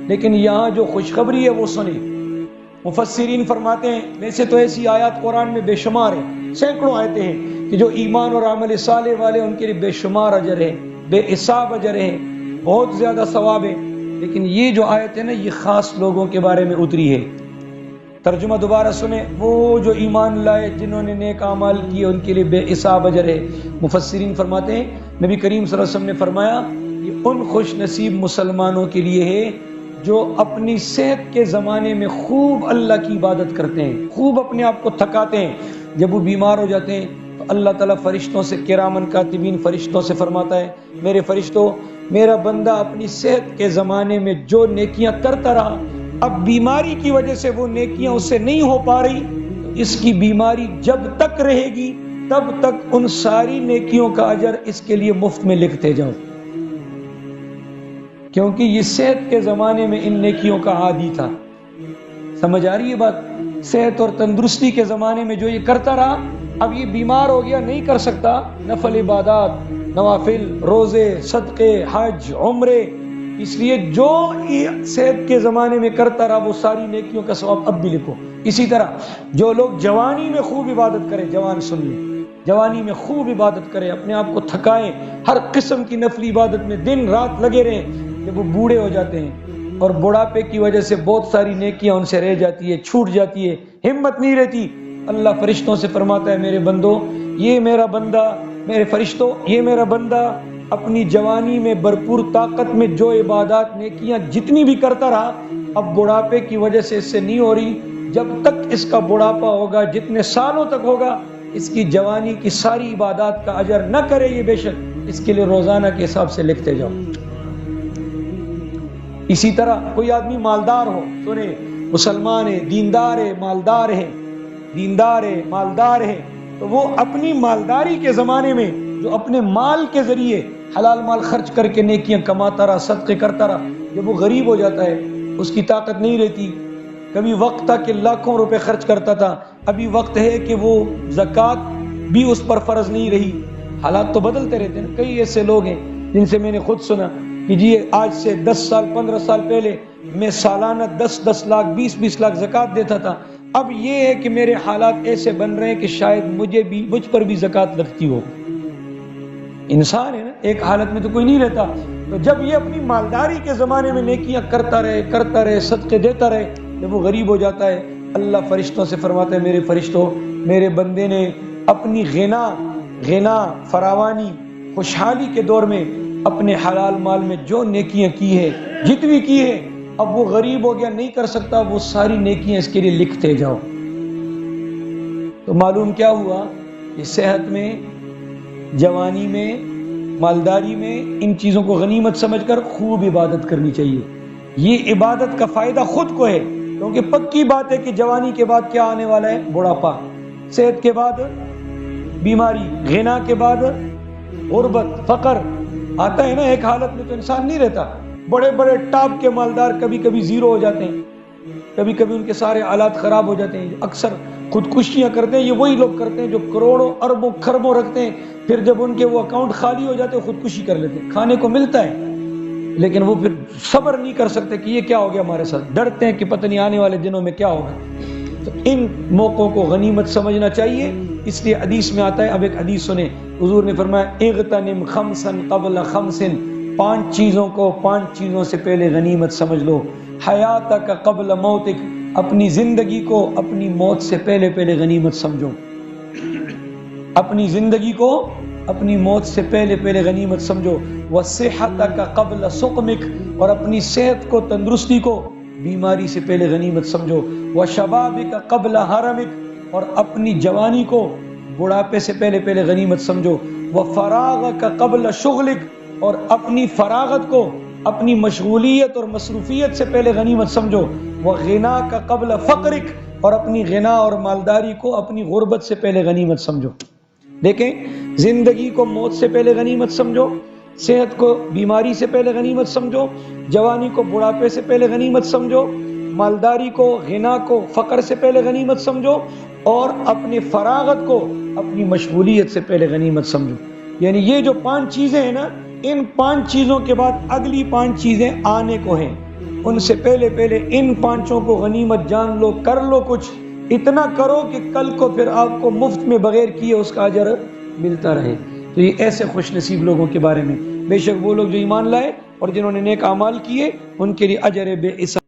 لیکن یہاں جو خوشخبری ہے وہ سنیں۔ مفسرین فرماتے ہیں ویسے تو ایسی آیات قرآن میں بے شمار ہیں، سینکڑوں آیتیں ہیں کہ جو ایمان اور عمل صالح والے ان کے لیے بے شمار اجر ہے، بے حساب اجر ہے، بہت زیادہ ثواب ہے، لیکن یہ جو آیت ہے نا یہ خاص لوگوں کے بارے میں اتری ہے۔ ترجمہ دوبارہ سنیں، وہ جو ایمان لائے جنہوں نے نیک اعمال کیے ان کے لیے بے حساب اجر ہے۔ مفسرین فرماتے ہیں نبی کریم صلی اللہ علیہ وسلم نے فرمایا یہ ان خوش نصیب مسلمانوں کے لیے ہے جو اپنی صحت کے زمانے میں خوب اللہ کی عبادت کرتے ہیں، خوب اپنے آپ کو تھکاتے ہیں، جب وہ بیمار ہو جاتے ہیں تو اللہ تعالیٰ فرشتوں سے، کرامن کاتبین فرشتوں سے فرماتا ہے میرے فرشتوں، میرا بندہ اپنی صحت کے زمانے میں جو نیکیاں کرتا رہا، اب بیماری کی وجہ سے وہ نیکیاں اس سے نہیں ہو پا رہی، تو اس کی بیماری جب تک رہے گی تب تک ان ساری نیکیوں کا اجر اس کے لیے مفت میں لکھتے جاؤ، کیونکہ یہ صحت کے زمانے میں ان نیکیوں کا عادی تھا۔ سمجھ آ رہی ہے بات؟ صحت اور تندرستی کے زمانے میں جو یہ کرتا رہا، اب یہ بیمار ہو گیا، نہیں کر سکتا نفل عبادات، نوافل، روزے، صدقے، حج، عمرے، اس لیے جو صحت کے زمانے میں کرتا رہا وہ ساری نیکیوں کا ثواب اب بھی لکھو۔ اسی طرح جو لوگ جوانی میں خوب عبادت کریں، جوان سن لیں، جوانی میں خوب عبادت کریں، اپنے آپ کو تھکائیں، ہر قسم کی نفلی عبادت میں دن رات لگے رہیں، جب وہ بوڑھے ہو جاتے ہیں اور بڑھاپے کی وجہ سے بہت ساری نیکیاں ان سے رہ جاتی ہے، چھوٹ جاتی ہے، ہمت نہیں رہتی، اللہ فرشتوں سے فرماتا ہے میرے بندو، یہ میرا بندہ، میرے فرشتوں، یہ میرا بندہ اپنی جوانی میں بھرپور طاقت میں جو عبادات نیکیاں جتنی بھی کرتا رہا، اب بڑھاپے کی وجہ سے اس سے نہیں ہو رہی، جب تک اس کا بڑھاپا ہوگا، جتنے سالوں تک ہوگا، اس کی جوانی کی ساری عبادات کا اجر نہ کرے یہ بے شک، اس کے لیے روزانہ کے حساب سے لکھتے جاؤ۔ اسی طرح کوئی آدمی مالدار ہو، سنیں، مسلمان ہے، دیندار ہے، مالدار ہے، دیندار ہے، مالدار ہے، تو وہ اپنی مالداری کے زمانے میں جو اپنے مال کے ذریعے حلال مال خرچ کر کے نیکیاں کماتا رہا، صدقے کرتا رہا، جب وہ غریب ہو جاتا ہے، اس کی طاقت نہیں رہتی، کبھی وقت تھا کہ لاکھوں روپے خرچ کرتا تھا، ابھی وقت ہے کہ وہ زکوٰۃ بھی اس پر فرض نہیں رہی، حالات تو بدلتے رہتے ہیں۔ کئی ایسے لوگ ہیں جن سے میں نے خود سنا کہ جی آج سے 10 سال 15 سال پہلے میں سالانہ 10 لاکھ 20 لاکھ زکوٰۃ دیتا تھا، اب یہ ہے کہ میرے حالات ایسے بن رہے ہیں کہ شاید مجھ پر بھی زکوٰۃ لگتی ہو۔ انسان ہے نا، ایک حالت میں تو کوئی نہیں رہتا، تو جب یہ اپنی مالداری کے زمانے میں نیکیاں کرتا رہے، صدقے دیتا رہے، جب وہ غریب ہو جاتا ہے، اللہ فرشتوں سے فرماتا ہے میرے فرشتوں، میرے بندے نے اپنی غنا، فراوانی، خوشحالی کے دور میں اپنے حلال مال میں جو نیکیاں کی ہے، جتنی کی ہے، اب وہ غریب ہو گیا، نہیں کر سکتا، وہ ساری نیکیاں اس کے لیے لکھتے جاؤ۔ تو معلوم کیا ہوا کہ صحت میں، جوانی میں، مالداری میں ان چیزوں کو غنیمت سمجھ کر خوب عبادت کرنی چاہیے۔ یہ عبادت کا فائدہ خود کو ہے، کیونکہ پکی بات ہے کہ جوانی کے بعد کیا آنے والا ہے؟ بڑھاپا، صحت کے بعد بیماری، غنا کے بعد غربت، فقر آتا ہے نا، ایک حالت میں تو انسان نہیں رہتا۔ بڑے بڑے ٹاپ کے مالدار کبھی کبھی زیرو ہو جاتے ہیں، کبھی کبھی ان کے سارے حالات خراب ہو جاتے ہیں، اکثر خودکشیاں کرتے ہیں، یہ وہی لوگ کرتے ہیں جو کروڑوں اربوں کھربوں رکھتے ہیں، پھر جب ان کے وہ اکاؤنٹ خالی ہو جاتے ہیں خودکشی کر لیتے ہیں۔ کھانے کو ملتا ہے لیکن وہ پھر صبر نہیں کر سکتے کہ یہ کیا ہو گیا ہمارے ساتھ، ڈرتے ہیں کہ پتہ نہیں آنے والے دنوں میں کیا ہوگا۔ تو ان موقعوں کو غنیمت سمجھنا چاہیے، اس لیے حدیث میں آتا ہے، اب ایک حدیث سنیں، حضور نے فرمایا اغتنم خمسا قبل خمس، 5 چیزوں سے پہلے غنیمت سمجھ لو، حیاتک قبل موتک، اپنی زندگی کو اپنی موت سے پہلے غنیمت سمجھو، اپنی زندگی کو اپنی موت سے پہلے غنیمت سمجھو، وصحتک قبل سقمک، اور اپنی صحت کو، تندرستی کو بیماری سے پہلے غنیمت سمجھو، وشبابک قبل حرمک، اور اپنی جوانی کو بڑھاپے سے پہلے غنیمت سمجھو، وفراغک قبل شغلک، اور اپنی فراغت کو اپنی مشغولیت اور مصروفیت سے پہلے غنیمت سمجھو، وغناک قبل فقرک، اور اپنی غنا اور مالداری کو اپنی غربت سے پہلے غنیمت سمجھو۔ دیکھیں، زندگی کو موت سے پہلے غنیمت سمجھو، صحت کو بیماری سے پہلے غنیمت سمجھو، جوانی کو بڑھاپے سے پہلے غنیمت سمجھو، مالداری کو، غنا کو فقر سے پہلے غنیمت سمجھو، اور اپنی فراغت کو اپنی مشغولیت سے پہلے غنیمت سمجھو۔ یعنی یہ جو 5 چیزیں ہیں نا، ان 5 چیزوں کے بعد اگلی 5 چیزیں آنے کو ہیں، ان سے پہلے پہلے ان پانچوں کو غنیمت جان لو، کر لو کچھ، اتنا کرو کہ کل کو پھر آپ کو مفت میں بغیر کیے اس کا اجر ملتا رہے۔ تو یہ ایسے خوش نصیب لوگوں کے بارے میں، بے شک وہ لوگ جو ایمان لائے اور جنہوں نے نیک اعمال کیے ان کے لیے اجر بے حساب